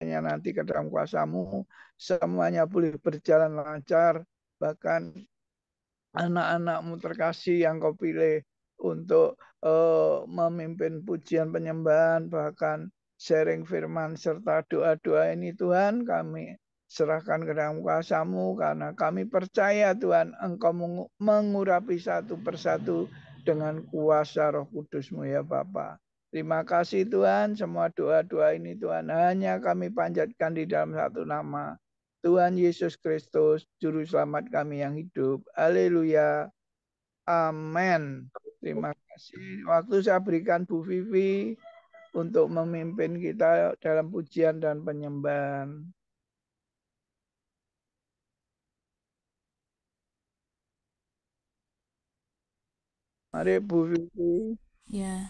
nanti ke dalam kuasa-Mu, semuanya boleh berjalan lancar, bahkan anak-anak-Mu terkasih yang Kau pilih untuk memimpin pujian penyembahan, bahkan sharing firman serta doa-doa ini Tuhan kami serahkan ke dalam kuasa-Mu, karena kami percaya Tuhan Engkau mengurapi satu persatu dengan kuasa Roh Kudus-Mu ya Bapa. Terima kasih Tuhan, semua doa-doa ini Tuhan hanya kami panjatkan di dalam satu nama, Tuhan Yesus Kristus, Juru Selamat kami yang hidup. Haleluya. Amin. Terima kasih. Waktu saya berikan Bu Vivi untuk memimpin kita dalam pujian dan penyembahan. Mari Bu Vivi. Ya,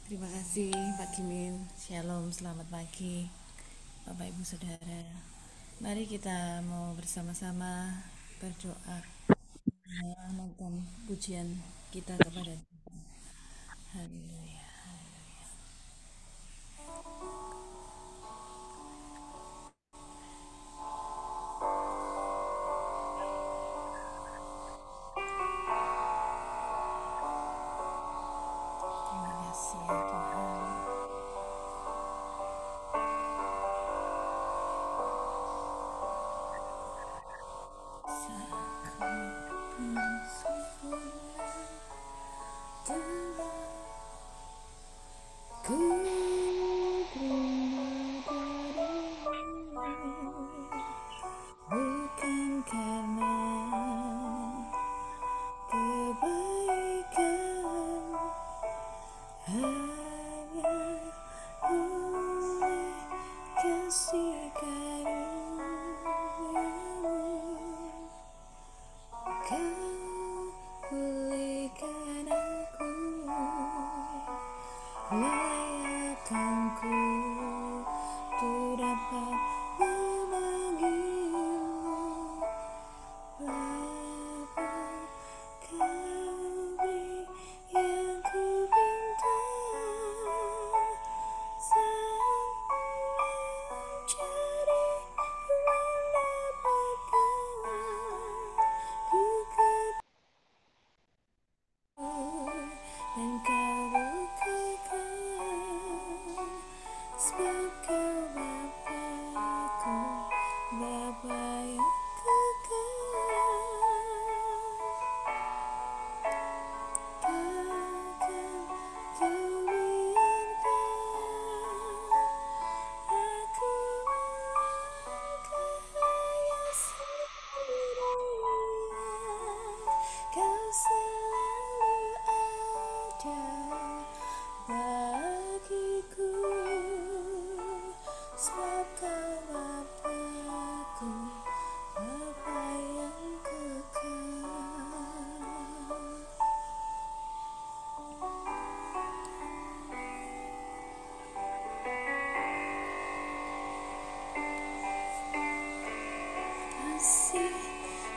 terima kasih Pak Kimin. Shalom, selamat pagi Bapak Ibu Saudara. Mari kita mau bersama-sama berdoa menaikkan pujian kita kepada Tuhan. Haleluya. Terima kasih ya Tuhan. Ku terima darimu, bukan karena kebaikan, hanya oleh kasih karuniamu. Kau pulihkan aku, layakkanku untuk dapat memanggilmu Bapa. Kau beri yang ku minta, sang mencari mendapatkan. Ku dan kau bukakan, sebab kau Bapa-Ku, Bapa yang kekal. Takkan kau biarkan aku melangkah yang sendirian. Kau selalu ada bagiku, sebab kau Bapa-Ku, Bapa yang kekal. Kasih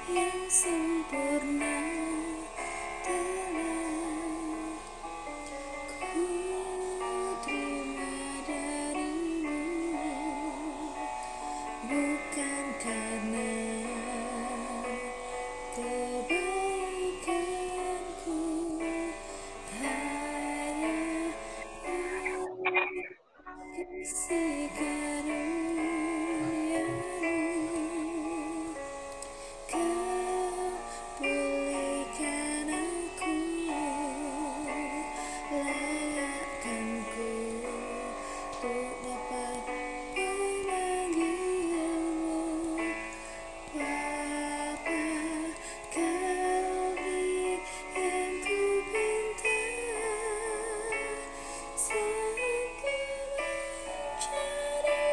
yang sempurna telah ku terima darimu, bukan karena kebaikanku, hanya oleh kasih karuniamu. Kau pulihkan aku, layakkanku untuk dapat memanggilmu Bapa. Kau beri yang ku pinta, sang ku mencari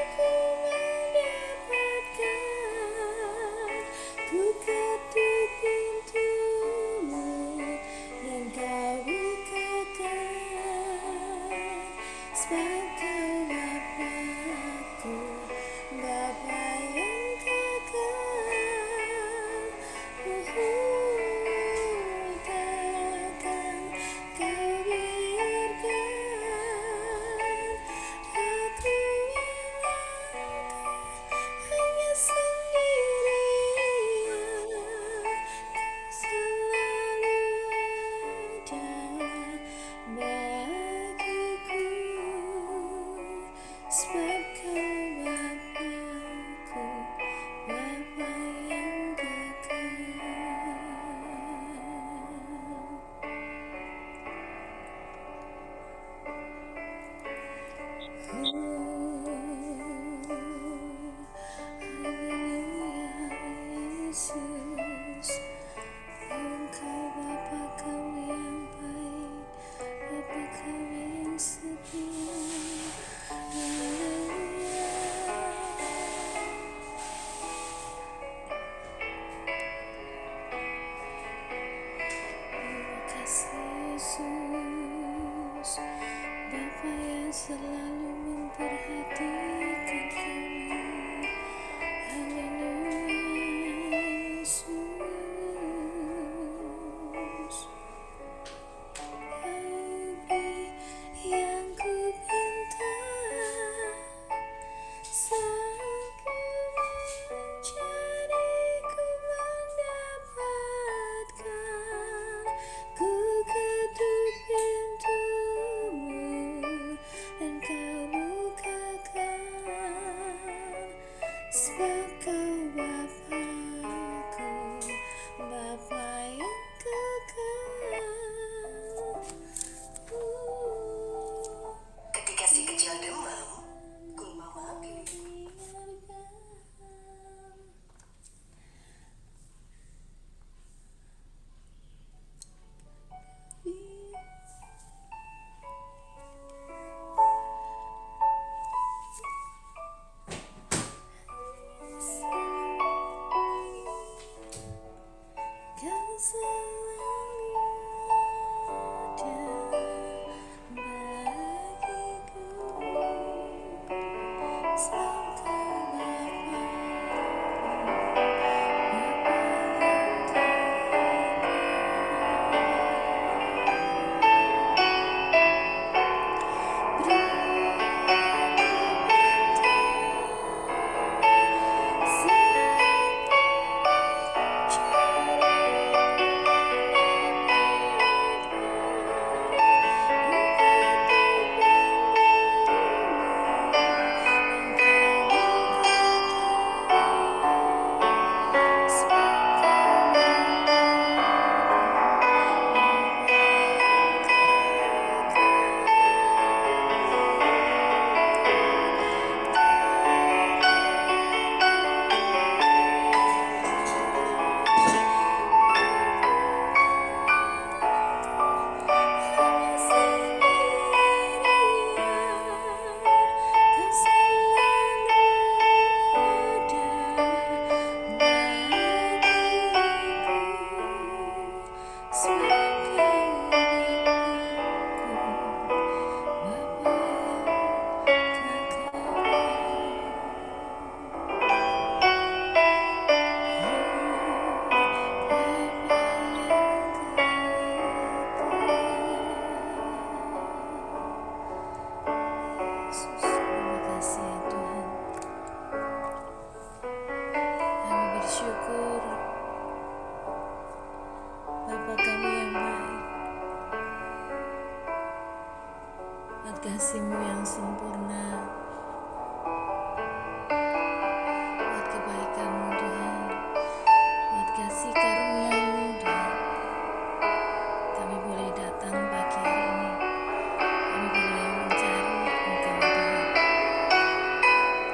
Sangka Bapa yang terima kasih ya Tuhan. Kami bersyukur Bapa kami yang baik, buat kasih-Mu yang sempurna, buat kebaikan-Mu Tuhan, buat kasih karunia-Mu Tuhan. Kami boleh datang pagi hari ini, kami boleh mencari Engkau Tuhan,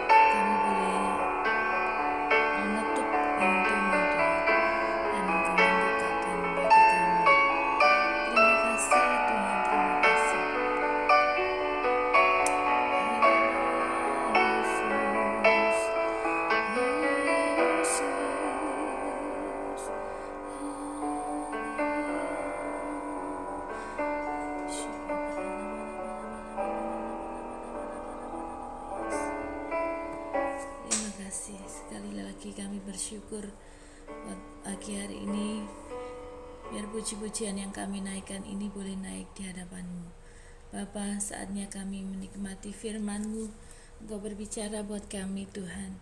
kami boleh mengetuk pintu-Mu Tuhan, dan Engkau membukakan bagi kami. Terima kasih Tuhan, terima kasih. Terima kasih sekali lagi kami bersyukur buat pagi hari ini. Biar puji-pujian yang kami naikkan ini boleh naik di hadapan-Mu. Bapa, saatnya kami menikmati firman-Mu. Engkau berbicara buat kami Tuhan.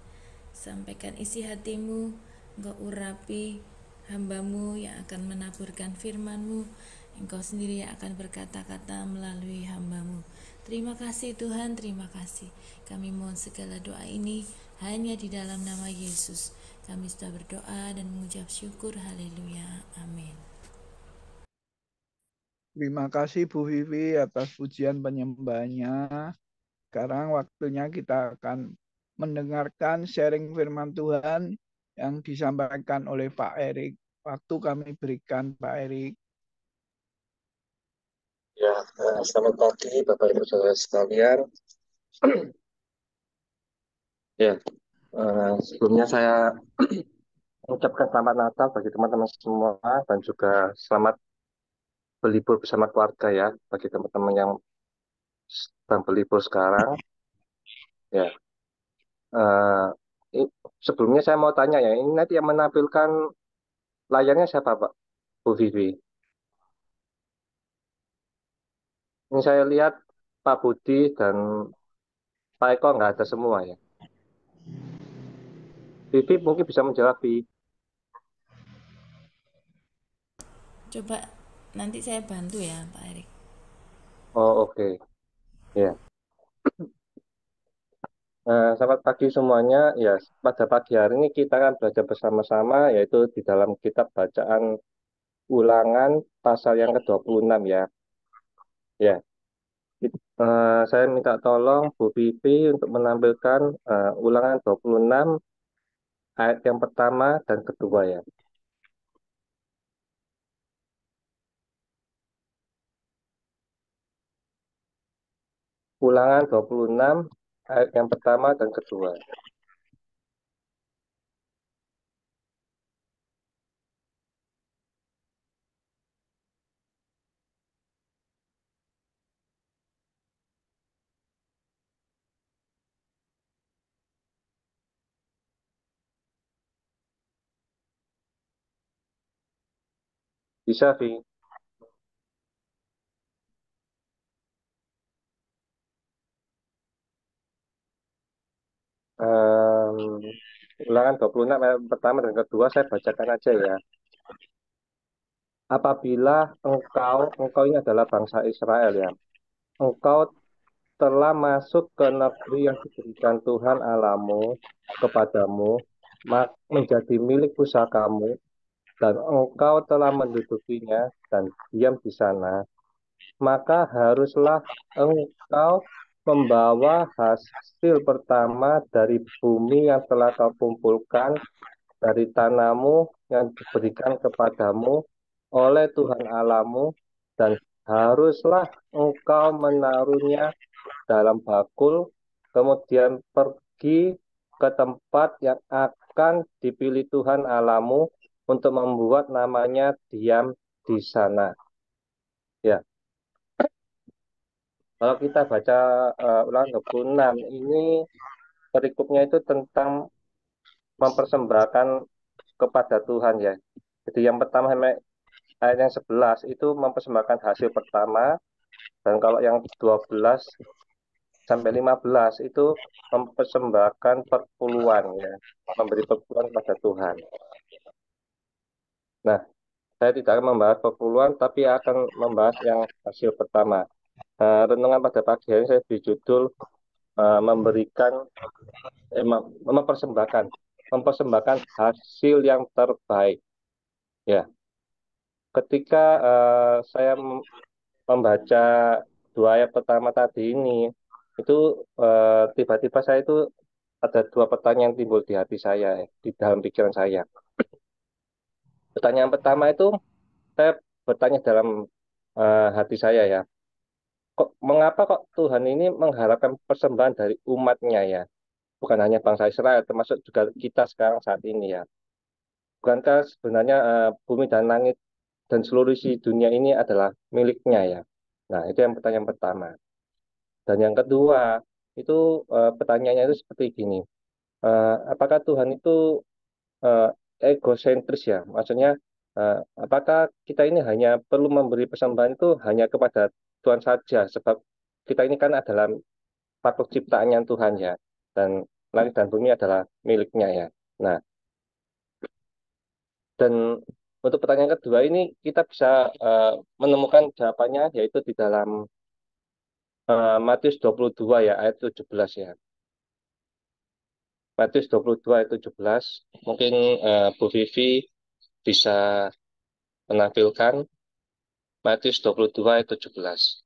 Sampaikan isi hati-Mu, Engkau urapi hamba-Mu yang akan menaburkan firman-Mu. Engkau sendiri yang akan berkata-kata melalui hamba-Mu. Terima kasih Tuhan, terima kasih. Kami mohon segala doa ini hanya di dalam nama Yesus. Kami sudah berdoa dan mengucap syukur. Haleluya. Amin. Terima kasih Bu Vivi atas pujian penyembahnya. Sekarang waktunya kita akan mendengarkan sharing firman Tuhan yang disampaikan oleh Pak Erik. Waktu kami berikan Pak Erik. Ya, selamat pagi Bapak Ibu Saudara sekalian. Ya, sebelumnya saya mengucapkan selamat Natal bagi teman-teman semua dan juga selamat berlibur bersama keluarga ya bagi teman-teman yang sedang berlibur sekarang. Ya, eh, sebelumnya saya mau tanya ya, ini nanti yang menampilkan layarnya siapa Pak? Bu Vivi. Ini saya lihat Pak Budi dan Pak Eko nggak ada semua ya. Vivi mungkin bisa menjawab, Vi. Coba nanti saya bantu ya Pak Erik. Oh, oke. Ya. Selamat pagi semuanya. Ya, pada pagi hari ini kita akan belajar bersama-sama yaitu di dalam kitab bacaan Ulangan pasal yang ke-26 ya. Ya, saya minta tolong Bu Vivi untuk menampilkan Ulangan 26 ayat yang pertama dan kedua ya. Ulangan 26 ayat yang pertama dan kedua. Bisa, Vi. Ulangan 26 ayat pertama dan kedua saya bacakan aja ya. Apabila engkau ini adalah bangsa Israel ya. Engkau telah masuk ke negeri yang diberikan Tuhan Allahmu kepadamu, menjadi milik pusakamu, dan engkau telah mendudukinya dan diam di sana, maka haruslah engkau membawa hasil pertama dari bumi yang telah kau kumpulkan dari tanahmu yang diberikan kepadamu oleh Tuhan Allahmu, dan haruslah engkau menaruhnya dalam bakul, kemudian pergi ke tempat yang akan dipilih Tuhan Allahmu untuk membuat namanya diam di sana. Ya, kalau kita baca ulangan 26 ini perikopnya itu tentang mempersembahkan kepada Tuhan ya. Jadi yang pertama sampai ayat yang 11 itu mempersembahkan hasil pertama, dan kalau yang 12 sampai 15 itu mempersembahkan perpuluhan ya, memberi perpuluhan kepada Tuhan. Nah, saya tidak akan membahas perpuluhan tapi akan membahas yang hasil pertama. Renungan pada pagi hari saya beri judul memberikan mempersembahkan mempersembahkan hasil yang terbaik ya. Ketika saya membaca dua ayat pertama tadi ini, itu tiba-tiba saya itu ada dua pertanyaan yang timbul di hati saya, di dalam pikiran saya. Pertanyaan pertama itu saya bertanya dalam hati saya ya, mengapa kok Tuhan ini mengharapkan persembahan dari umatnya ya, bukan hanya bangsa Israel, termasuk juga kita sekarang saat ini ya. Bukankah sebenarnya bumi dan langit dan seluruh isi dunia ini adalah miliknya ya? Nah, itu yang pertanyaan pertama. Dan yang kedua, itu pertanyaannya itu seperti gini. Apakah Tuhan itu eh, egosentris ya? Maksudnya, eh, apakah kita ini hanya perlu memberi persembahan itu hanya kepada Tuhan saja? Sebab kita ini kan adalah makhluk ciptaannya Tuhan ya. Dan langit dan bumi adalah miliknya ya. Nah, dan untuk pertanyaan kedua ini kita bisa menemukan jawabannya yaitu di dalam Matius 22 ya, ayat 17 ya. Matius 22 ayat 17. Mungkin Bu Vivi bisa menampilkan Matius 22 ayat 17.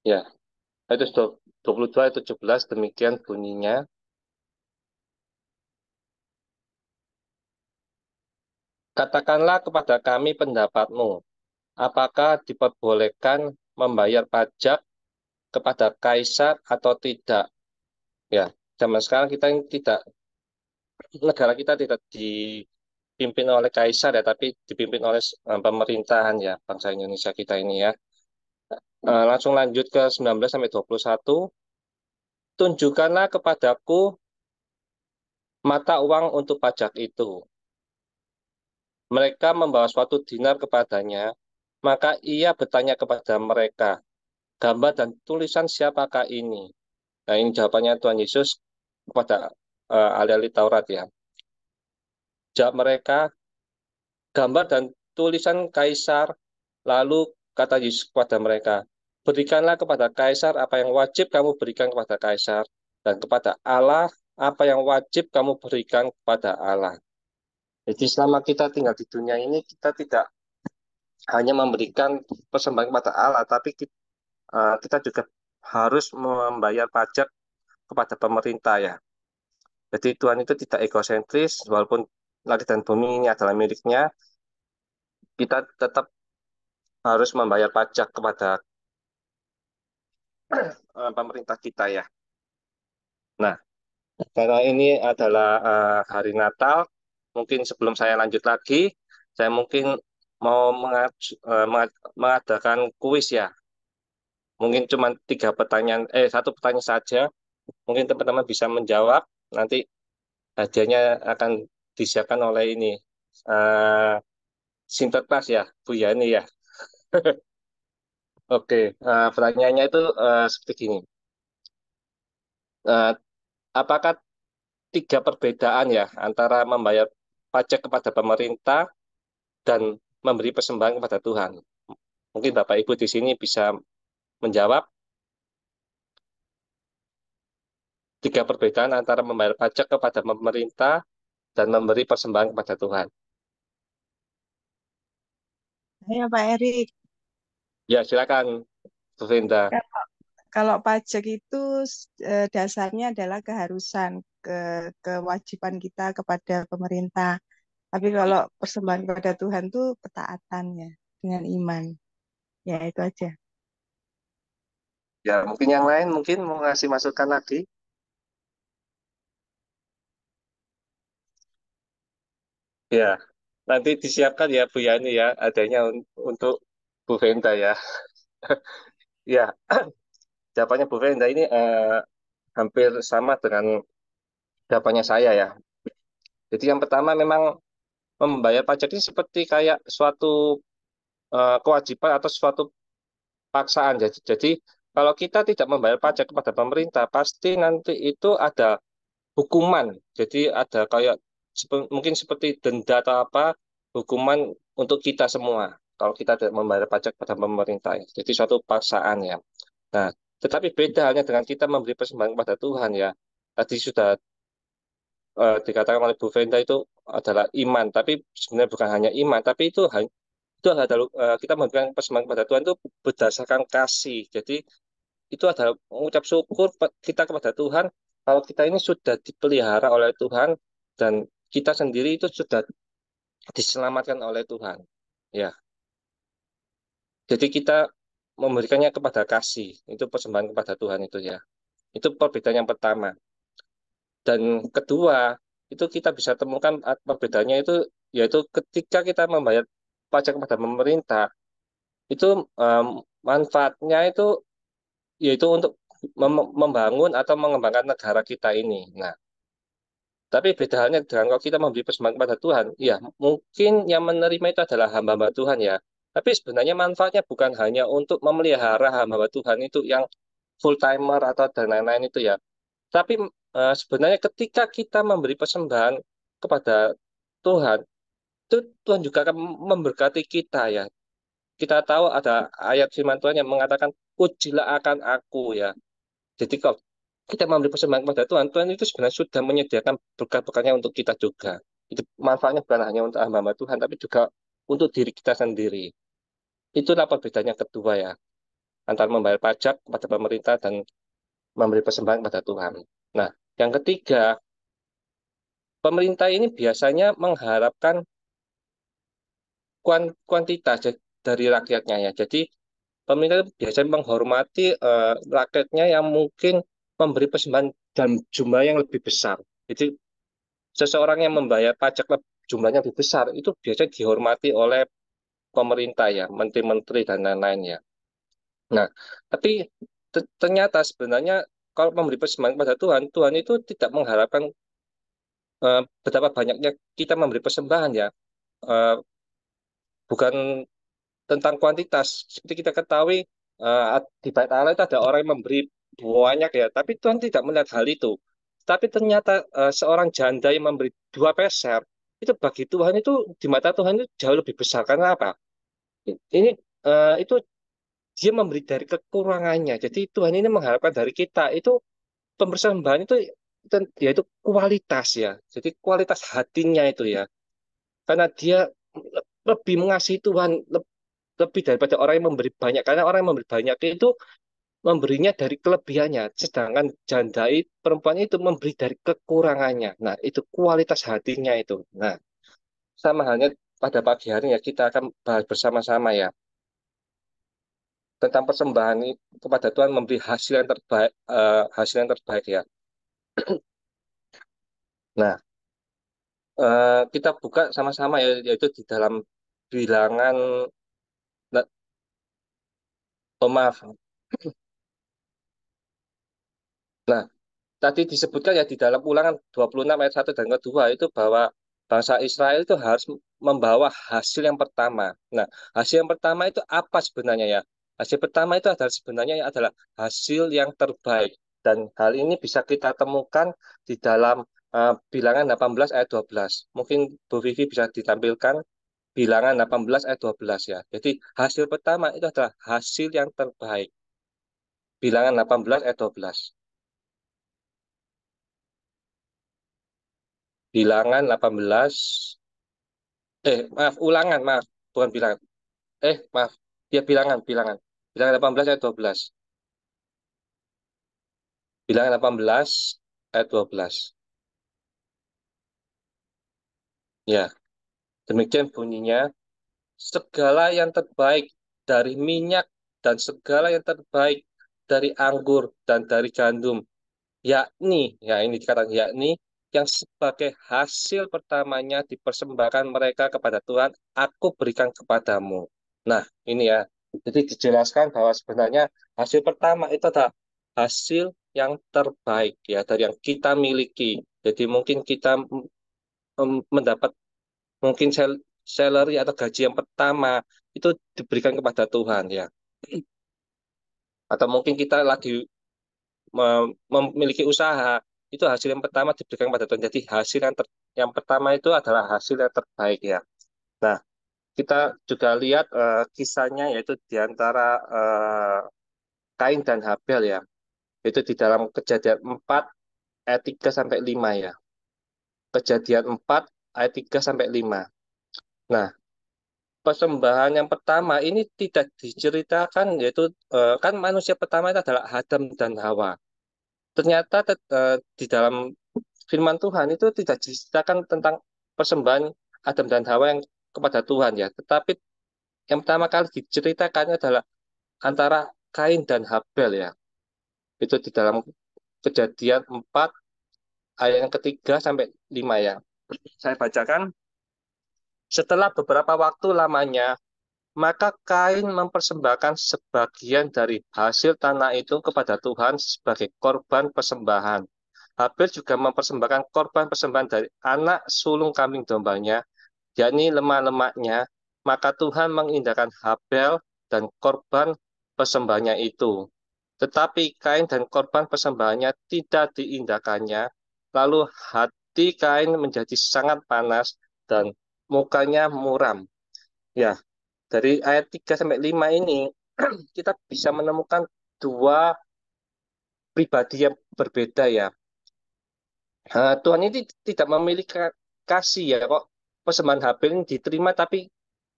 Ya, Matius 22 ayat 17 demikian bunyinya. Katakanlah kepada kami pendapatmu, apakah diperbolehkan membayar pajak kepada kaisar atau tidak? Ya, zaman sekarang kita ini tidak, negara kita tidak dipimpin oleh kaisar ya, tapi dipimpin oleh pemerintahan ya, bangsa Indonesia kita ini ya. Langsung lanjut ke 19 sampai 21. Tunjukkanlah kepadaku mata uang untuk pajak itu. Mereka membawa suatu dinar kepadanya, maka ia bertanya kepada mereka, gambar dan tulisan siapakah ini? Nah, ini jawabannya Tuhan Yesus kepada ahli-ahli Taurat ya. Jawab mereka, gambar dan tulisan kaisar. Lalu kata Yesus kepada mereka, berikanlah kepada kaisar apa yang wajib kamu berikan kepada kaisar, dan kepada Allah apa yang wajib kamu berikan kepada Allah. Jadi selama kita tinggal di dunia ini, kita tidak hanya memberikan persembahan kepada Allah, tapi kita juga harus membayar pajak kepada pemerintah ya. Jadi Tuhan itu tidak egosentris, walaupun langit dan bumi ini adalah miliknya, kita tetap harus membayar pajak kepada pemerintah kita ya. Nah, karena ini adalah hari Natal, mungkin sebelum saya lanjut lagi, saya mungkin mau mengadakan kuis ya. Mungkin cuma tiga pertanyaan, satu pertanyaan saja. Mungkin teman-teman bisa menjawab. Nanti hadiahnya akan disiapkan oleh ini. eh Sinterklas ya, Bu Yani ya. Oke, pertanyaannya itu seperti gini. Eh, apakah tiga perbedaan ya antara membayar pajak kepada pemerintah dan memberi persembahan kepada Tuhan? Mungkin Bapak Ibu di sini bisa menjawab tiga perbedaan antara membayar pajak kepada pemerintah dan memberi persembahan kepada Tuhan. Ya, Pak Erik. Ya, silakan, Bu Venda. Kalau kalau pajak itu dasarnya adalah keharusan, kewajiban kita kepada pemerintah. Tapi kalau persembahan kepada Tuhan itu ketaatannya dengan iman. Ya, itu aja. Ya, mungkin yang lain mungkin mau ngasih masukan lagi. Ya, nanti disiapkan ya Bu Yani ya, adanya untuk Bu Venda ya. Ya, jawabannya Bu Venda ini hampir sama dengan jawabannya saya ya. Jadi yang pertama memang membayar pajak ini seperti kayak suatu kewajiban atau suatu paksaan. Jadi kalau kita tidak membayar pajak kepada pemerintah, pasti nanti itu ada hukuman. Jadi ada kayak mungkin seperti denda atau apa, hukuman untuk kita semua. Kalau kita tidak membayar pajak kepada pemerintah. Jadi suatu paksaan ya. Nah, tetapi beda halnya dengan kita memberi persembahan kepada Tuhan ya. Tadi sudah dikatakan oleh Bu Venda itu adalah iman, tapi sebenarnya bukan hanya iman, tapi itu adalah kita memberikan persembahan kepada Tuhan itu berdasarkan kasih. Jadi itu adalah mengucap syukur kita kepada Tuhan kalau kita ini sudah dipelihara oleh Tuhan dan kita sendiri itu sudah diselamatkan oleh Tuhan. Ya, jadi kita memberikannya kepada kasih, itu persembahan kepada Tuhan itu ya. Itu perbedaan yang pertama. Dan kedua, itu kita bisa temukan perbedaannya itu yaitu ketika kita membayar pajak kepada pemerintah, itu em, manfaatnya itu yaitu untuk membangun atau mengembangkan negara kita ini. Nah, tapi beda halnya dengan kalau kita memberi persembahan kepada Tuhan, ya mungkin yang menerima itu adalah hamba-hamba Tuhan ya. Tapi sebenarnya manfaatnya bukan hanya untuk memelihara hamba-hamba Tuhan itu yang full timer atau dan lain-lain itu ya. Tapi sebenarnya ketika kita memberi persembahan kepada Tuhan, itu Tuhan juga akan memberkati kita ya. Kita tahu ada ayat firman Tuhan yang mengatakan, "Ujilah akan aku" ya. Jadi kalau kita memberi persembahan kepada Tuhan, Tuhan itu sebenarnya sudah menyediakan berkat-berkatnya untuk kita juga. Itu manfaatnya bukan hanya untuk hamba Tuhan, tapi juga untuk diri kita sendiri. Itulah perbedaannya kedua ya, antara membayar pajak kepada pemerintah dan memberi persembahan kepada Tuhan. Nah, yang ketiga, pemerintah ini biasanya mengharapkan kuantitas dari rakyatnya ya. Jadi pemerintah biasanya menghormati rakyatnya yang mungkin memberi persembahan dan jumlah yang lebih besar. Jadi seseorang yang membayar pajak jumlahnya lebih besar itu biasanya dihormati oleh pemerintah ya, menteri-menteri dan lain-lain ya. Nah, tapi ternyata sebenarnya kalau memberi persembahan kepada Tuhan, Tuhan itu tidak mengharapkan betapa banyaknya kita memberi persembahan ya. Eh, bukan tentang kuantitas. Seperti kita ketahui di Bait Allah itu ada orang yang memberi banyak ya, tapi Tuhan tidak melihat hal itu. Tapi ternyata seorang janda yang memberi 2 peser itu bagi Tuhan itu di mata Tuhan itu jauh lebih besar karena apa? Ini itu dia memberi dari kekurangannya. Jadi Tuhan ini mengharapkan dari kita itu pembersembahan itu yaitu kualitas ya. Jadi kualitas hatinya itu ya. Karena dia lebih mengasihi Tuhan, lebih daripada orang yang memberi banyak. Karena orang yang memberi banyak itu memberinya dari kelebihannya. Sedangkan perempuan itu memberi dari kekurangannya. Nah, itu kualitas hatinya itu. Nah, sama halnya pada pagi hari ya kita akan bahas bersama-sama ya tentang persembahan kepada Tuhan memberi hasil yang terbaik ya. Nah, kita buka sama-sama ya yaitu di dalam bilangan, oh maaf, Nah, tadi disebutkan ya di dalam Ulangan 26 ayat 1 dan kedua itu bahwa bangsa Israel itu harus membawa hasil yang pertama. Nah, hasil yang pertama itu apa sebenarnya ya? Hasil pertama itu adalah sebenarnya adalah hasil yang terbaik. Dan hal ini bisa kita temukan di dalam Bilangan 18 ayat 12. Mungkin Bu Vivi bisa ditampilkan Bilangan 18 ayat 12 ya. Jadi hasil pertama itu adalah hasil yang terbaik. Bilangan 18 ayat 12. Bilangan 18, maaf, ulangan, maaf, bukan bilangan. Maaf, ya bilangan, bilangan. Bilangan 18 ayat 12. Bilangan 18 ayat 12. Ya, demikian bunyinya. Segala yang terbaik dari minyak dan segala yang terbaik dari anggur dan dari gandum, yakni, ya ini dikatakan yakni, yang sebagai hasil pertamanya dipersembahkan mereka kepada Tuhan, aku berikan kepadamu. Nah, ini ya. Jadi dijelaskan bahwa sebenarnya hasil pertama itu adalah hasil yang terbaik ya dari yang kita miliki. Jadi mungkin kita mendapat mungkin salary atau gaji yang pertama itu diberikan kepada Tuhan ya. Atau mungkin kita lagi memiliki usaha, itu hasil yang pertama diberikan kepada Tuhan. Jadi hasil yang pertama itu adalah hasil yang terbaik ya. Nah, kita juga lihat kisahnya yaitu di antara Kain dan Habel ya. Itu di dalam Kejadian 4 ayat 3 sampai 5 ya. Kejadian 4 ayat 3 sampai 5. Nah, persembahan yang pertama ini tidak diceritakan yaitu kan manusia pertama itu adalah Adam dan Hawa. Ternyata di dalam firman Tuhan itu tidak diceritakan tentang persembahan Adam dan Hawa yang kepada Tuhan ya, tetapi yang pertama kali diceritakan adalah antara Kain dan Habel ya. Itu di dalam Kejadian 4 ayat yang ketiga sampai 5 ya. Saya bacakan. Setelah beberapa waktu lamanya, maka Kain mempersembahkan sebagian dari hasil tanah itu kepada Tuhan sebagai korban persembahan. Habel juga mempersembahkan korban persembahan dari anak sulung kambing dombanya, yakni lemak-lemaknya. Maka Tuhan mengindahkan Habel dan korban persembahannya itu. Tetapi Kain dan korban persembahannya tidak diindahkannya. Lalu hati Kain menjadi sangat panas dan mukanya muram. Ya, dari ayat 3 sampai 5 ini kita bisa menemukan dua pribadi yang berbeda ya. Tuhan ini tidak memiliki kasih ya kok persembahan Habel ini diterima tapi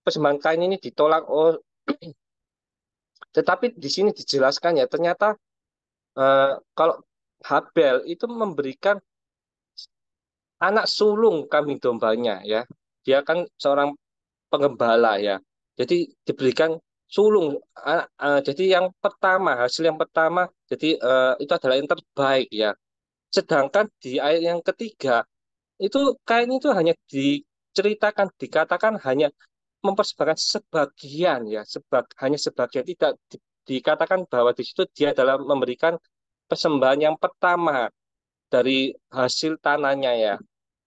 persembahan Kain ini ditolak. Oh, tetapi di sini dijelaskan ya ternyata kalau Habel itu memberikan anak sulung kambing dombanya ya. Dia kan seorang pengembala ya. Jadi diberikan sulung. Jadi yang pertama, hasil yang pertama, jadi itu adalah yang terbaik ya. Sedangkan di ayat yang ketiga, itu kain itu hanya diceritakan, dikatakan hanya mempersembahkan sebagian ya, hanya sebagian. Tidak dikatakan bahwa di situ dia adalah memberikan persembahan yang pertama dari hasil tanahnya ya.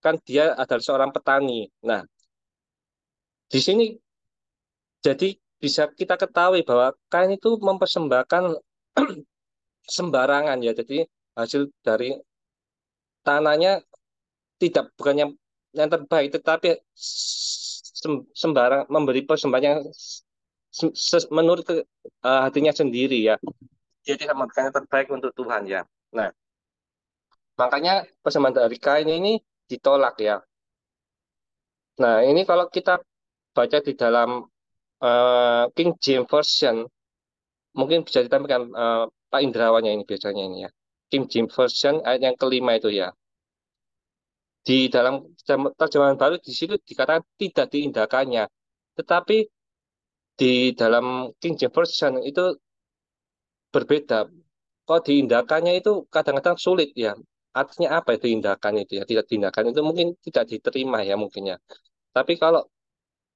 Kan dia adalah seorang petani. Nah, di sini jadi bisa kita ketahui bahwa kain itu mempersembahkan sembarangan ya. Jadi hasil dari tanahnya tidak bukan yang terbaik, tetapi sembarang memberi persembahan yang menurut hatinya sendiri ya. Dia tidak memberikan yang terbaik untuk Tuhan ya. Nah, makanya persembahan dari Kain ini ditolak ya. Nah, ini kalau kita baca di dalam King James Version, mungkin bisa ditampilkan Pak Indrawannya ini biasanya ini ya. King James Version ayat yang kelima itu ya. Di dalam terjemahan baru di situ dikatakan tidak diindahkannya. Tetapi di dalam King James Version itu berbeda. Kalau diindahkannya itu kadang-kadang sulit ya. Artinya apa itu tindakan itu ya? Tidak tindakan itu mungkin tidak diterima ya mungkin ya. Tapi kalau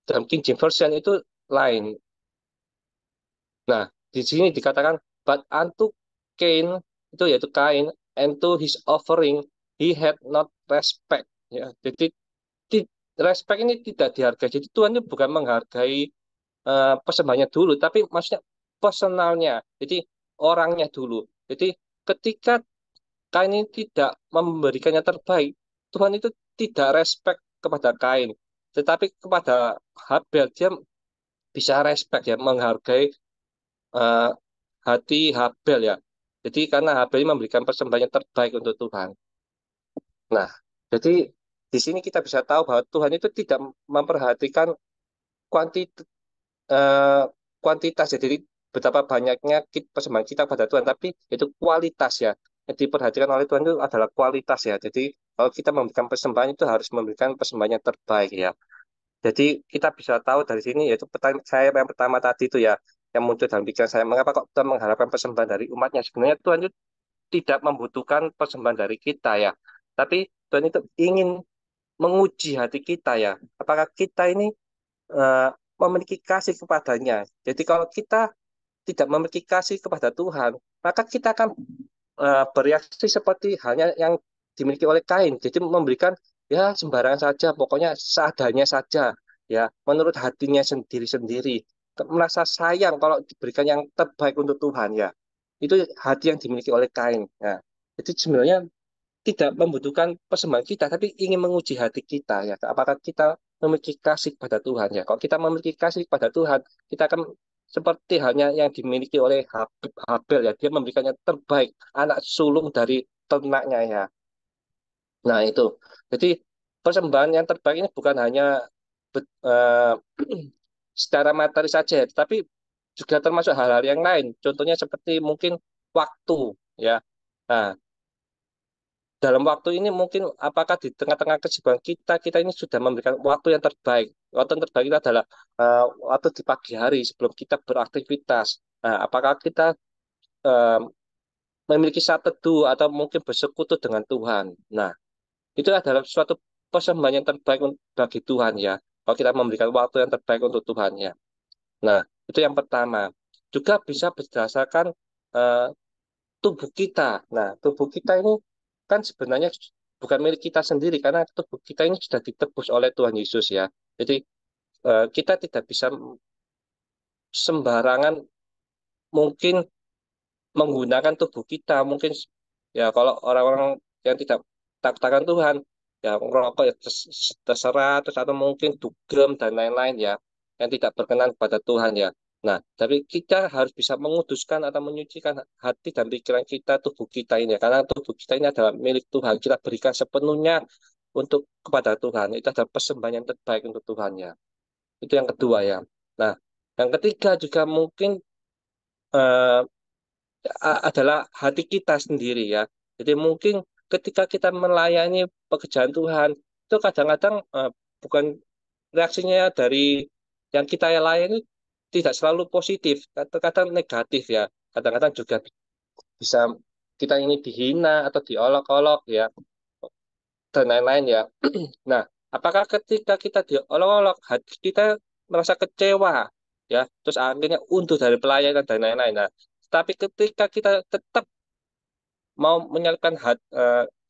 dalam King James Version itu lain. Nah, di sini dikatakan But unto Cain, itu yaitu Kain, and to his offering he had not respect. Ya, jadi respect ini tidak dihargai. Jadi Tuhan itu bukan menghargai persembahannya dulu, tapi maksudnya personalnya. Jadi orangnya dulu. Jadi ketika Kain ini tidak memberikan yang terbaik, Tuhan itu tidak respect kepada Kain, tetapi kepada Habel dia bisa respect ya, menghargai eh, hati Habel ya. Jadi karena Habel ini memberikan persembahan yang terbaik untuk Tuhan. Nah, jadi di sini kita bisa tahu bahwa Tuhan itu tidak memperhatikan kuantitas, kuantitas ya. Jadi betapa banyaknya persembahan kita pada Tuhan, tapi itu kualitas ya. Yang diperhatikan oleh Tuhan itu adalah kualitas ya. Jadi kalau kita memberikan persembahan itu harus memberikan persembahan yang terbaik ya. Jadi kita bisa tahu dari sini yaitu pertanyaan saya yang pertama tadi itu ya, yang muncul dalam pikiran saya, mengapa kok Tuhan mengharapkan persembahan dari umatnya? Sebenarnya Tuhan itu tidak membutuhkan persembahan dari kita ya, tapi Tuhan itu ingin menguji hati kita ya, apakah kita ini eh, memiliki kasih kepadanya. Jadi kalau kita tidak memiliki kasih kepada Tuhan, maka kita akan bereaksi seperti halnya yang dimiliki oleh Kain. Jadi memberikan ya sembarangan saja, pokoknya seadanya saja, ya menurut hatinya sendiri-sendiri. Merasa sayang kalau diberikan yang terbaik untuk Tuhan ya. Itu hati yang dimiliki oleh Kain. Nah, jadi sebenarnya tidak membutuhkan persembahan kita, tapi ingin menguji hati kita ya. Apakah kita memiliki kasih pada Tuhan ya? Kalau kita memiliki kasih pada Tuhan, kita akan seperti halnya yang dimiliki oleh Habel ya. Dia memberikan yang terbaik, anak sulung dari ternaknya ya. Nah itu. Jadi persembahan yang terbaik ini bukan hanya secara materi saja, tapi juga termasuk hal-hal yang lain. Contohnya seperti mungkin waktu ya. Nah, dalam waktu ini mungkin apakah di tengah-tengah kesibukan kita, kita ini sudah memberikan waktu yang terbaik. Waktu yang terbaik itu adalah waktu di pagi hari sebelum kita beraktivitas. Nah, apakah kita eh, memiliki saat teduh atau mungkin bersekutu dengan Tuhan. Nah, itu adalah suatu persembahan yang terbaik bagi Tuhan ya. Kalau kita memberikan waktu yang terbaik untuk Tuhan ya. Nah, itu yang pertama. Juga bisa berdasarkan eh, tubuh kita. Nah, tubuh kita ini kan sebenarnya bukan milik kita sendiri karena tubuh kita ini sudah ditebus oleh Tuhan Yesus ya. Jadi kita tidak bisa sembarangan mungkin menggunakan tubuh kita. Mungkin ya kalau orang-orang yang tidak takut akan Tuhan ya merokok ya terserah terus atau mungkin dugem dan lain-lain ya yang tidak berkenan kepada Tuhan ya. Nah, tapi kita harus bisa menguduskan atau menyucikan hati dan pikiran kita, tubuh kita ini ya. Karena tubuh kita ini adalah milik Tuhan. Kita berikan sepenuhnya untuk kepada Tuhan. Itu adalah persembahan yang terbaik untuk Tuhan ya. Itu yang kedua ya. Nah, yang ketiga juga mungkin eh, adalah hati kita sendiri ya. Jadi mungkin ketika kita melayani pekerjaan Tuhan, itu kadang-kadang bukan reaksinya dari yang kita layani tidak selalu positif, kadang-kadang negatif ya. Kadang-kadang juga bisa kita ini dihina atau diolok-olok ya dan lain-lain ya. Nah, apakah ketika kita diolok-olok hati kita merasa kecewa ya, terus akhirnya undur dari pelayanan dan lain-lain. Nah, tapi ketika kita tetap mau menyalurkan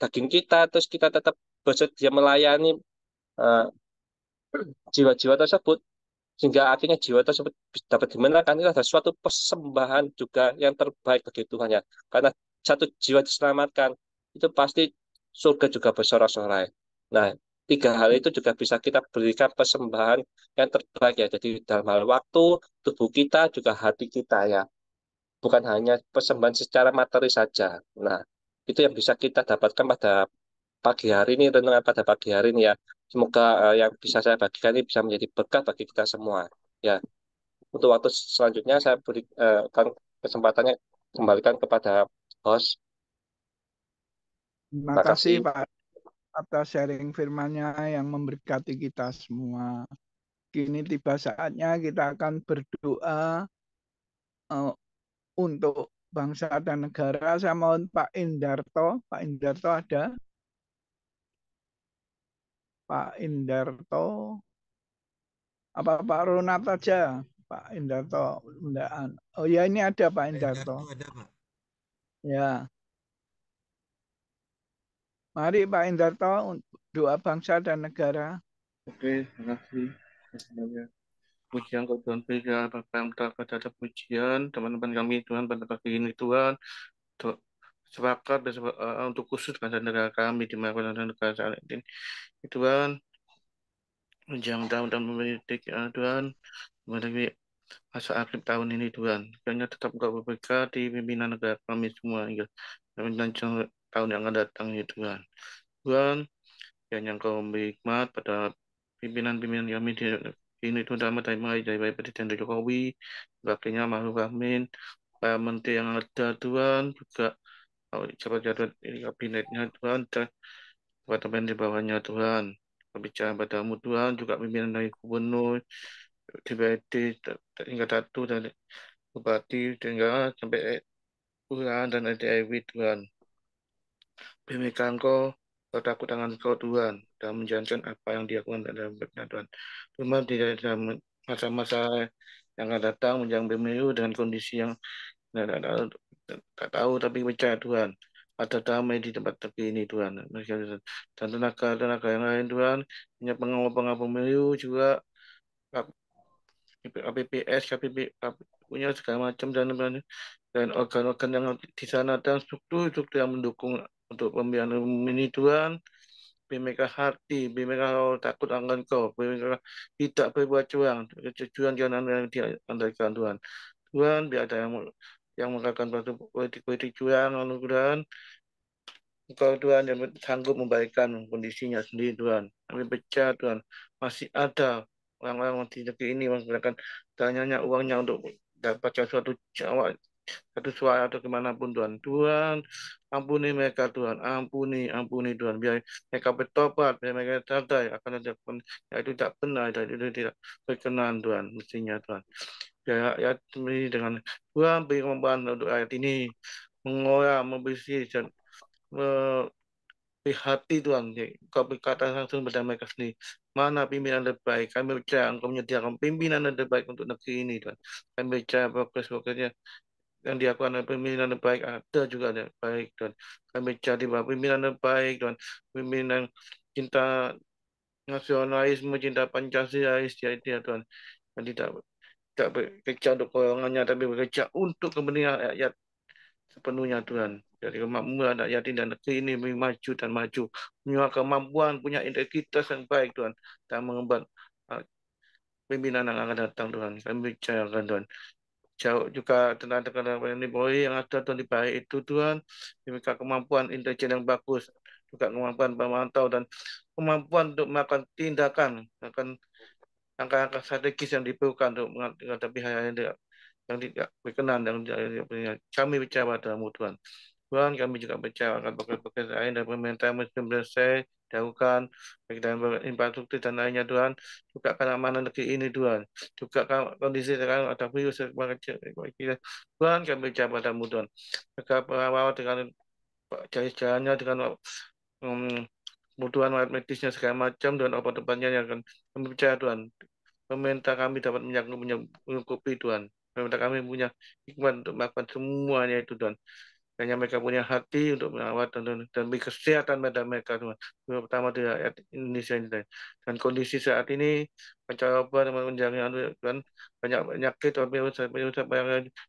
daging kita, terus kita tetap bersedia melayani eh, jiwa-jiwa tersebut, sehingga akhirnya jiwa tersebut dapat dimenangkan, itu adalah suatu persembahan juga yang terbaik bagi Tuhan ya. Karena satu jiwa diselamatkan, itu pasti surga juga bersorak-sorai. Nah, tiga hal itu juga bisa kita berikan persembahan yang terbaik ya. Jadi dalam hal waktu, tubuh kita, juga hati kita ya. Bukan hanya persembahan secara materi saja. Nah, itu yang bisa kita dapatkan pada pagi hari ini, renungan pada pagi hari ini ya. Semoga yang bisa saya bagikan ini bisa menjadi berkat bagi kita semua. Ya, untuk waktu selanjutnya saya berikan kesempatannya kembalikan kepada host. Terima Terima kasih kasih. Pak atas sharing firman-Nya yang memberkati kita semua. Kini tiba saatnya kita akan berdoa untuk bangsa dan negara. Saya mohon Pak Indarto. Pak Indarto ada? Pak Indarto. Apa Pak Ronat aja? Pak Indarto undaan. Oh ya, ini ada Pak Indarto. Ada, Pak. Ya. Mari Pak Indarto doa bangsa dan negara. Oke, terima kasih. Semuanya. Pujian kau Tuhan beri apa yang pada pujian teman-teman kami Tuhan pada pagi ini Tuhan sepakat untuk khusus bangsa negara kami di mana negara saat ini Tuhan jangan tahun memiliki Tuhan memiliki masa akhir tahun ini Tuhan kiranya tetap kau berkati pimpinan negara kami semua hingga tahun yang akan datang ya Tuhan Tuhan yang kau memberi hikmat pada pimpinan-pimpinan kami di ini terutama dari Presiden Jokowi, wakilnya Ma'ruf Amin, para menteri yang ada Tuhan, juga jabat-jabat kabinetnya Tuhan, departemen di bawahnya Tuhan, berbicara padamu Tuhan, juga pimpinan dari gubernur, DPRD, tingkat 1 dan bupati, hingga sampai kelurahan dan RT Tuhan. Demikian kau takut tangan kau Tuhan dan menjalankan apa yang dilakukan dalam Tuhan. Cuma di dalam masa-masa yang akan datang menjelang pemilu dengan kondisi yang tak tahu tapi percaya Tuhan ada damai di tempat tepi ini Tuhan dan tenaga-tenaga yang lain Tuhan punya pengawal pemilu juga KPPS, punya segala macam dan organ-organ yang di sana dan struktur-struktur yang mendukung untuk pemilihan ini Tuhan. Bimeka hati, bimeka takut akan kau, bimeka tidak berbuat curang, kejujuran jangan diandalkan Tuhan. Tuhan, biar ada yang melakukan politik-politik curang, Tuhan, Engkau Tuhan yang sanggup membaikkan kondisinya sendiri Tuhan. Kami percaya Tuhan, masih ada orang-orang di negeri ini menggunakan dananya uangnya untuk dapatkan suatu suara atau kemanapun Tuhan. Tuhan, ampuni mereka Tuhan, ampuni Tuhan. Biar mereka bertobat, biar mereka sadar akan ada itu tak benar, itu tidak berkenan Tuhan, mestinya Tuhan. Biar rakyat ini dengan Tuhan beri kemampuan untuk rakyat ini mengolah, membersih dan hati Tuhan, kau berkata langsung pada mereka sendiri, mana pimpinan terbaik, kami percaya engkau menyediakan pimpinan yang terbaik untuk negeri ini Tuhan. Kami percaya progres-progresnya yang dilakukan oleh pimpinan terbaik ada juga yang baik Tuhan. Kami percaya bahwa pimpinan terbaik Tuhan, pimpinan cinta nasionalisme, cinta Pancasila, ya Tuhan, yang tidak bekerja untuk golongannya, tapi bekerja untuk kepentingan rakyat sepenuhnya Tuhan. Jadi kemakmuran rakyat dan negeri ini maju dan maju. Punya kemampuan, punya integritas yang baik Tuhan. Dan mengemban pimpinan yang akan datang Tuhan. Kami percayakan Tuhan. Jauh juga tentang ini Polri yang ada Tuhan di bawah itu Tuhan. Demikian kemampuan intelijen yang bagus. Juga kemampuan pemantau dan kemampuan untuk melakukan tindakan. Akan langkah-langkah strategis yang diperlukan untuk menghadapi hal-hal yang tidak berkenan dan kami percaya padamu Tuhan. Tuhan kami juga percaya akan bekerja lain dan pemerintah muslim selesai dahulukan baik dalam infrastruktur dan lainnya Tuhan juga keamanan negeri ini Tuhan juga kondisi sekarang ada virus Tuhan kami percaya padamu Tuhan mereka perawat dengan jalannya dengan kebutuhan medisnya segala macam dan obat-obatnya yang akan kami percaya Tuhan pemerintah kami dapat mencukupi Tuhan pemerintah kami punya hikmat untuk melakukan semuanya itu Tuhan hanya mereka punya hati untuk merawat dan beri kesehatan pada mereka terutama di rakyat Indonesia ini dan kondisi saat ini mencoba menjalani dan banyak penyakit virus yang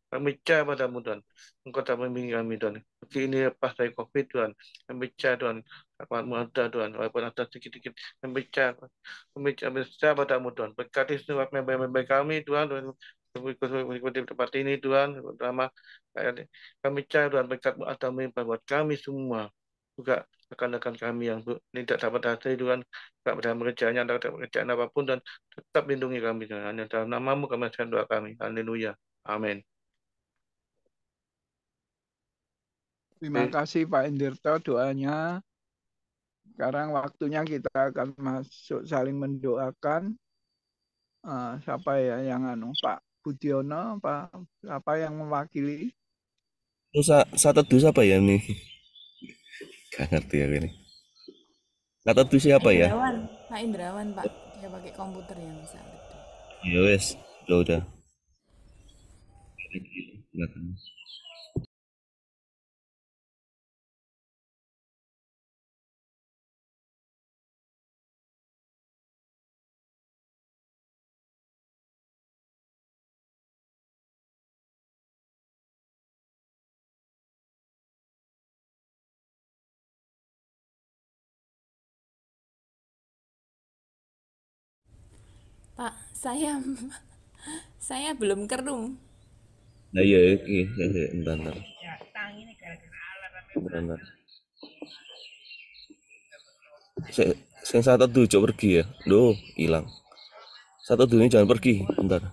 kami percaya padamu Tuhan Engkau tak membimbing kami Tuhan ini lepas dari COVID Tuhan kami percaya Tuhan rahmat-Mu ada Tuhan walaupun ada sedikit-sedikit kami percaya padamu Tuhan berkati semua member kami Tuhan mengikuti tempat ini Tuhan terutama kami percaya Tuhan berkat-Mu ada melimpah buat kami semua juga rekan-rekan kami yang tidak dapat hadir Tuhan tidak dalam pekerjaannya tidak pekerjaan apapun dan tetap lindungi kami Tuhan hanya dalam nama-Mu kami akan doa kami haleluya amin. Terima kasih Pak Indirto doanya. Sekarang waktunya kita akan masuk saling mendoakan. Siapa ya yang Pak Budiono, apa yang mewakili? Satu siapa ya nih? Gak ngerti ya ini. Kata tuh siapa ya? Pak Indrawan Pak, dia pakai komputer yang bisa. Ya wes, udah. Pak, saya belum kerum. Nah iya iki, bentar. Bentar. Sing satu tuh cok pergi ya. Duh, hilang. Satu tuh ini jangan pergi, bentar.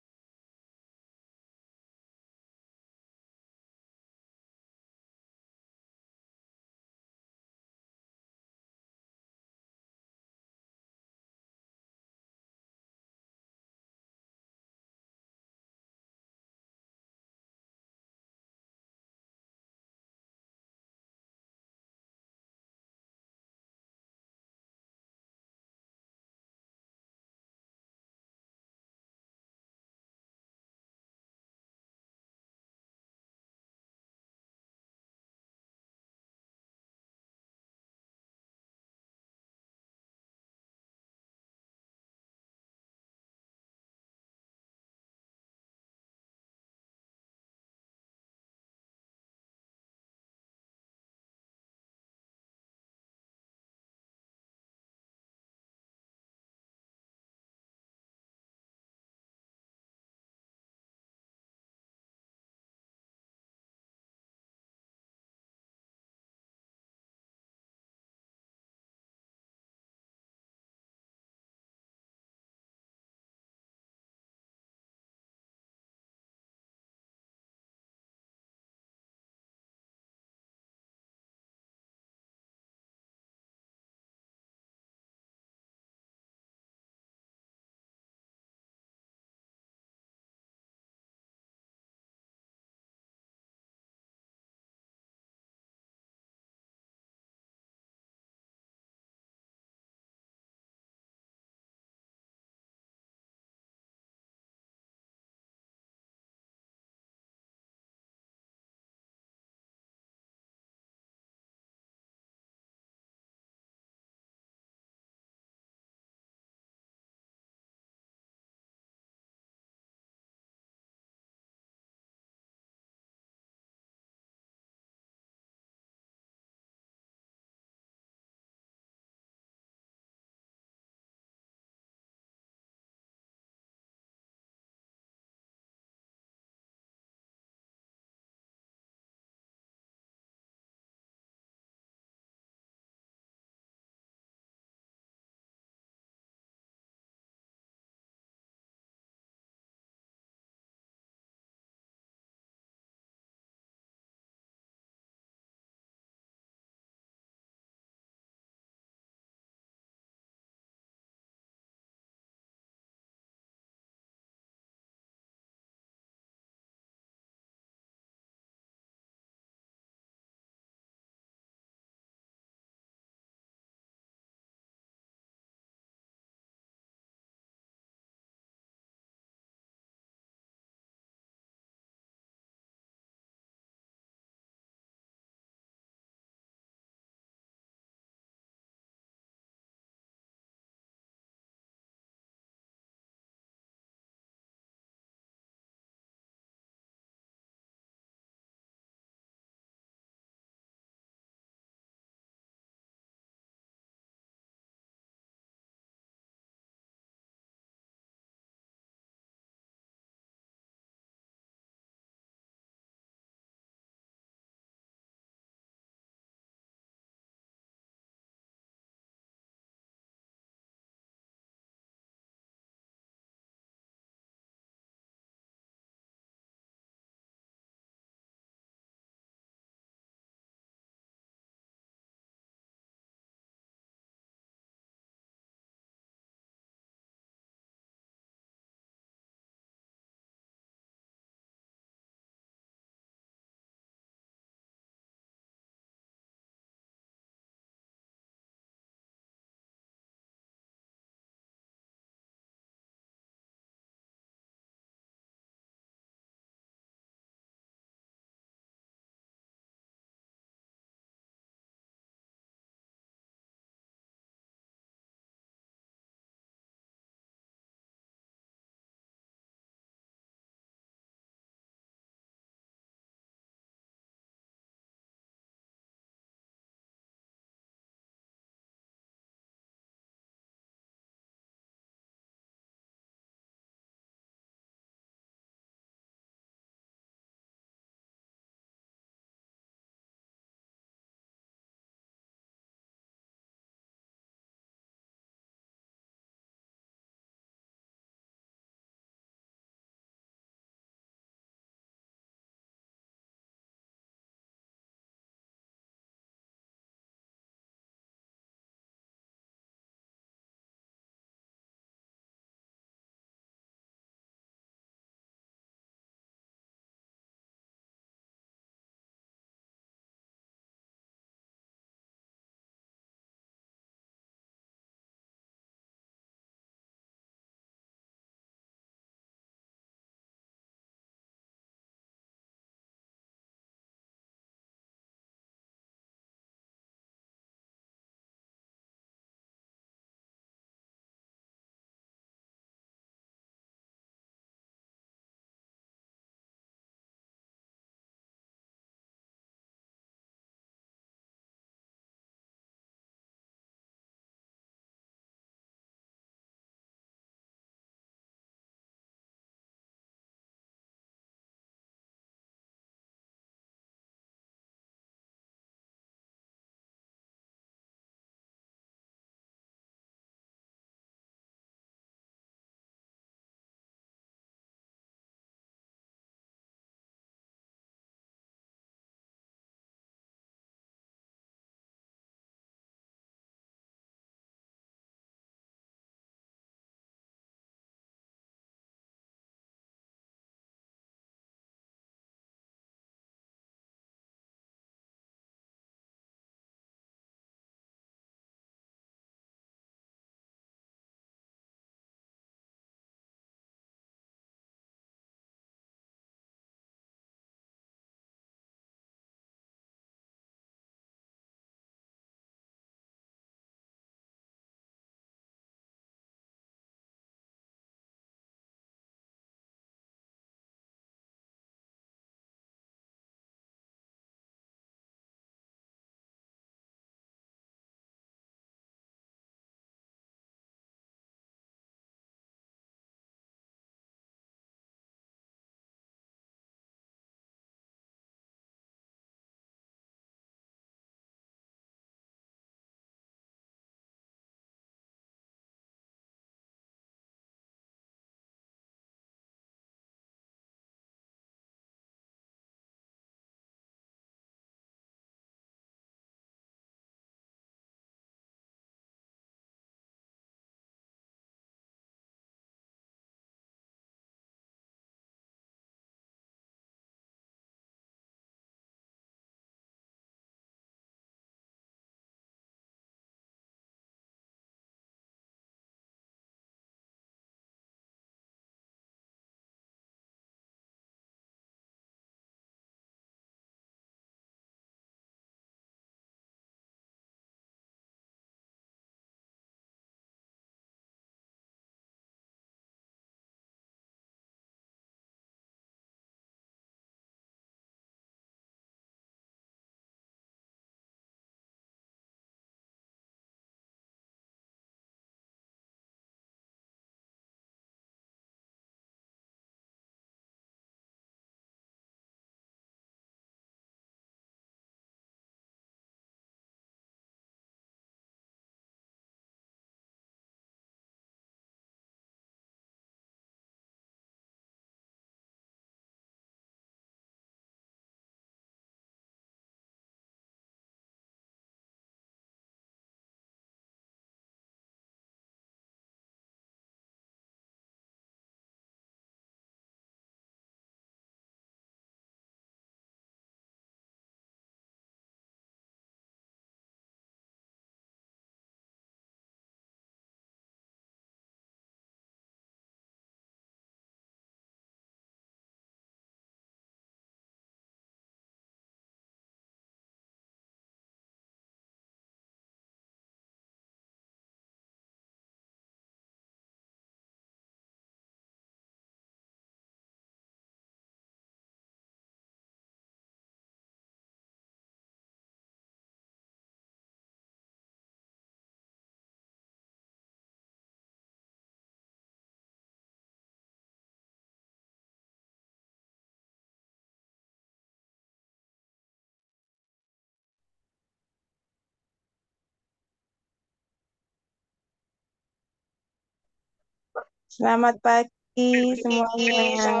Selamat pagi semuanya.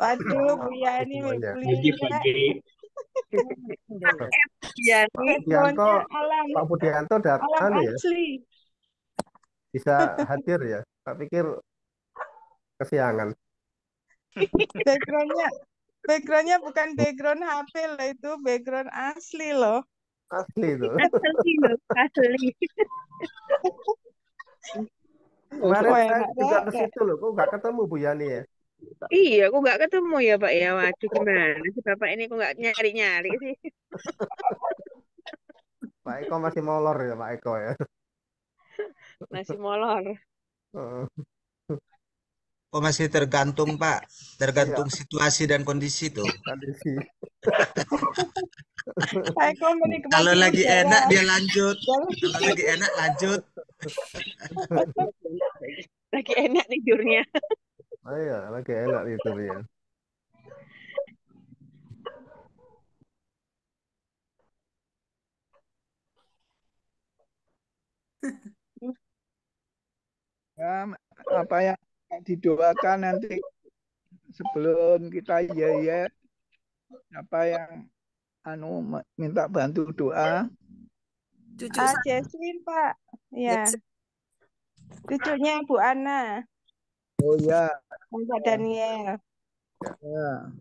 Waduh, Bu Yani semuanya. belinya Ya, Pak Budianto, backgroundnya alam Pak Budianto datang alam ya, asli. bisa hadir ya. Tak pikir kesiangan. Backgroundnya backgroundnya bukan background HP loh, itu background asli loh. Asli itu. asli loh, asli. Kemarin Wah, saya enak juga ke banget. situ loh, kok nggak ketemu Bu Yani ya. Iya, aku nggak ketemu ya Pak ya. Waduh, gimana sih Bapak ini kok nggak nyari-nyari sih? Pak Eko masih molor ya Pak Eko ya. Masih molor. Heeh. Oh masih tergantung Pak, Iya, tergantung situasi dan kondisi tuh. kondisi. Saya kok Kalau menikmati lagi udara. enak dia lanjut, Jangan kalau lagi enak lanjut. Lagi enak tidurnya. Oh iya, lagi enak tidurnya. Ya, apa yang didoakan nanti sebelum kita ya apa yang minta bantu doa. Cucu Jesslyn, Pak. Ya, cucunya Bu Ana Oh ya, dan Pak Daniel. ya.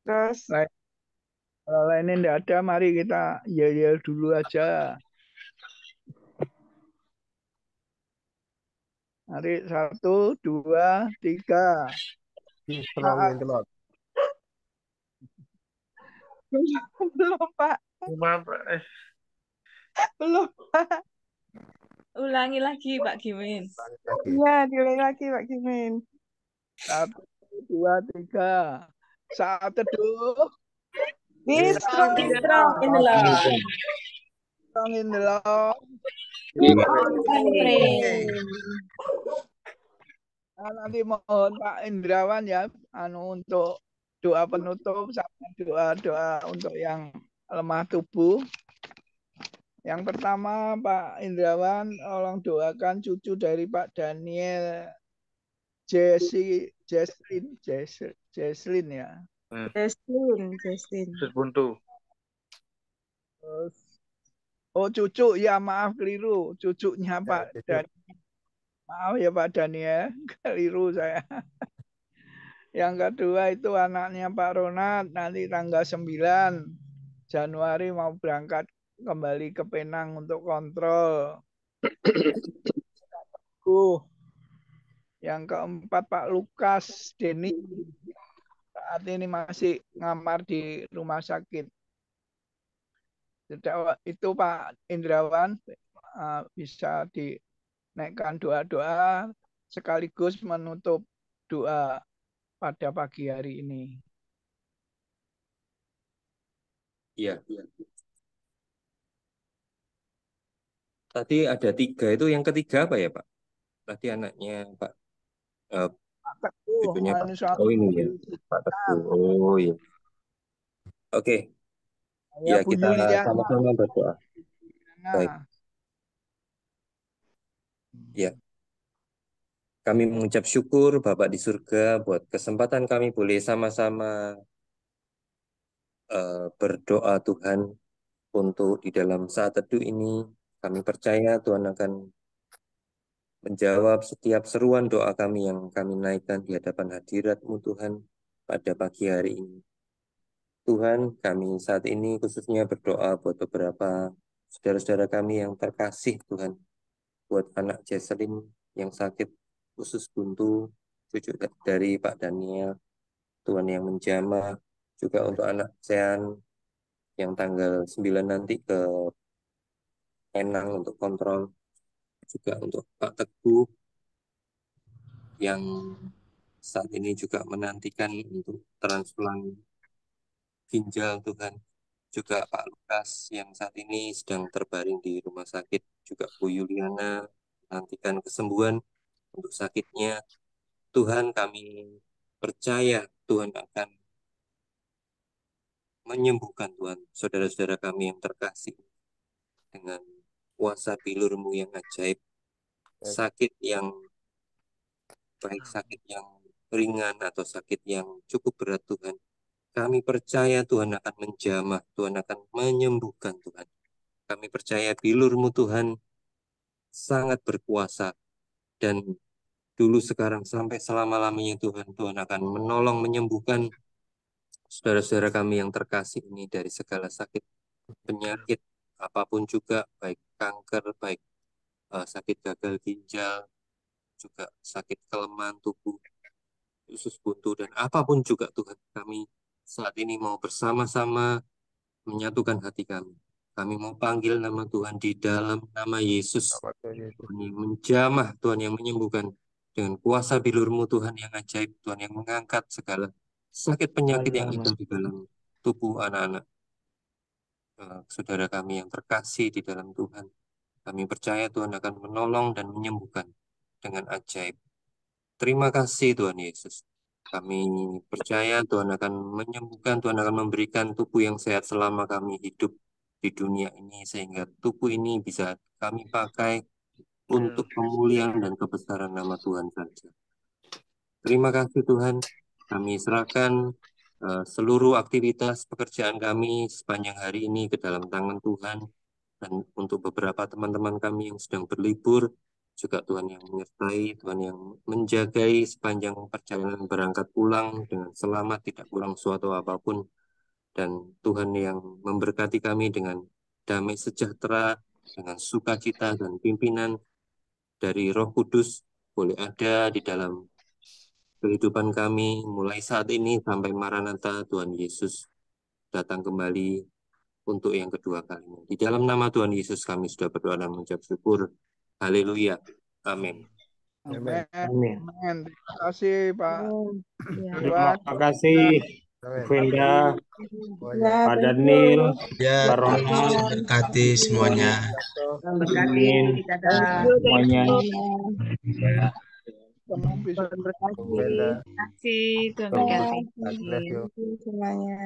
Terus Kalau lainnya tidak ada, mari kita ya dulu aja. Mari 1, 2, 3. Strong in the Lord. belum Pak, belum. ulangi lagi Pak Gimin. Lagi. Iya, diulang lagi Pak Kimin. 1, 2, 3. Saat teduh. Be strong in the Strong in the Lord. Strong in the Lord. Keep on And pray. Nah, nanti mohon Pak Indrawan ya, untuk doa penutup sama doa-doa untuk yang lemah tubuh. Yang pertama Pak Indrawan, tolong doakan cucu dari Pak Daniel, Jesslyn ya. Justin. Terus, oh cucu ya, maaf keliru, cucunya Pak cucu. Daniel. Maaf ya Pak Daniel, keliru saya. Yang kedua itu anaknya Pak Ronald, nanti tanggal 9 Januari mau berangkat kembali ke Penang untuk kontrol. Yang keempat Pak Lukas Denny, saat ini masih ngamar di rumah sakit. Itu Pak Indrawan, bisa dinaikkan doa-doa sekaligus menutup doa pada pagi hari ini. Iya. Tadi ada 3, itu yang ketiga apa ya Pak? Tadi anaknya Pak, Pak Teguh, cucunya Pak. manusia Oh ini ya, Pak Teguh. Oh iya. Oke, ya, ya Bu kita Yuliana. sama-sama berdoa. Baik. Ya. Kami mengucap syukur Bapak di surga buat kesempatan kami boleh sama-sama berdoa Tuhan untuk di dalam saat teduh ini. Kami percaya Tuhan akan menjawab setiap seruan doa kami yang kami naikkan di hadapan hadirat-Mu Tuhan pada pagi hari ini. Tuhan, kami saat ini khususnya berdoa buat beberapa saudara-saudara kami yang terkasih Tuhan. Buat anak Jesselyn yang sakit usus buntu, cucu dari Pak Daniel, Tuhan yang menjamah, juga untuk anak Sean yang tanggal 9 nanti ke Penang untuk kontrol, juga untuk Pak Teguh yang saat ini juga menantikan untuk transplant ginjal Tuhan, juga Pak Lukas yang saat ini sedang terbaring di rumah sakit, juga Bu Yuliana menantikan kesembuhan untuk sakitnya. Tuhan, kami percaya Tuhan akan menyembuhkan Tuhan saudara-saudara kami yang terkasih dengan kuasa bilur-Mu yang ajaib. sakit yang baik sakit yang ringan atau sakit yang cukup berat Tuhan. Kami percaya Tuhan akan menjamah, Tuhan akan menyembuhkan Tuhan. Kami percaya bilur-Mu Tuhan sangat berkuasa dan dulu sekarang sampai selama-lamanya Tuhan, Tuhan akan menolong menyembuhkan saudara-saudara kami yang terkasih ini dari segala sakit penyakit apapun juga, baik kanker, baik sakit gagal ginjal, juga sakit kelemahan tubuh, usus buntu, dan apapun juga Tuhan, kami saat ini mau bersama-sama menyatukan hati kami. Kami mau panggil nama Tuhan di dalam nama Yesus. Nama Tuhan Yesus. Tuhan yang menjamah, Tuhan yang menyembuhkan. Dengan kuasa bilur-Mu Tuhan yang ajaib, Tuhan yang mengangkat segala sakit penyakit yang ada di dalam tubuh anak-anak saudara kami yang terkasih di dalam Tuhan. Kami percaya Tuhan akan menolong dan menyembuhkan dengan ajaib. Terima kasih Tuhan Yesus. Kami percaya Tuhan akan menyembuhkan, Tuhan akan memberikan tubuh yang sehat selama kami hidup di dunia ini, sehingga tubuh ini bisa kami pakai untuk pemulihan dan kebesaran nama Tuhan saja. Terima kasih Tuhan, kami serahkan seluruh aktivitas pekerjaan kami sepanjang hari ini ke dalam tangan Tuhan, dan untuk beberapa teman-teman kami yang sedang berlibur, juga Tuhan yang menyertai, Tuhan yang menjagai sepanjang perjalanan berangkat pulang dengan selamat, tidak kurang suatu apapun, dan Tuhan yang memberkati kami dengan damai sejahtera, dengan sukacita dan pimpinan dari Roh Kudus boleh ada di dalam kehidupan kami mulai saat ini sampai Maranatha Tuhan Yesus datang kembali untuk yang kedua kalinya. Di dalam nama Tuhan Yesus kami sudah berdoa dan mengucap syukur. Haleluya. Amin. Amin. Amin. Amin. Terima kasih Pak Ya. Iwan. Terima kasih Amin. Venda, Semuanya. Pak Daniel, Ya, Pak Tuhan Ronald, Yesus berkati semuanya. Tuhan berkati. Amin, Dadah. semuanya. Kamu bisa Tuhan berkati. Venda. Terima kasih. Tuhan Tuh. berkati. God bless you. Semuanya.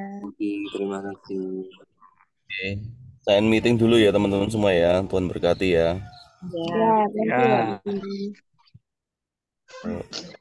Terima kasih. Oke. Saya meeting dulu ya teman-teman semua ya. Tuhan berkati ya. Ya. Ya, thank you, Ya. Pak.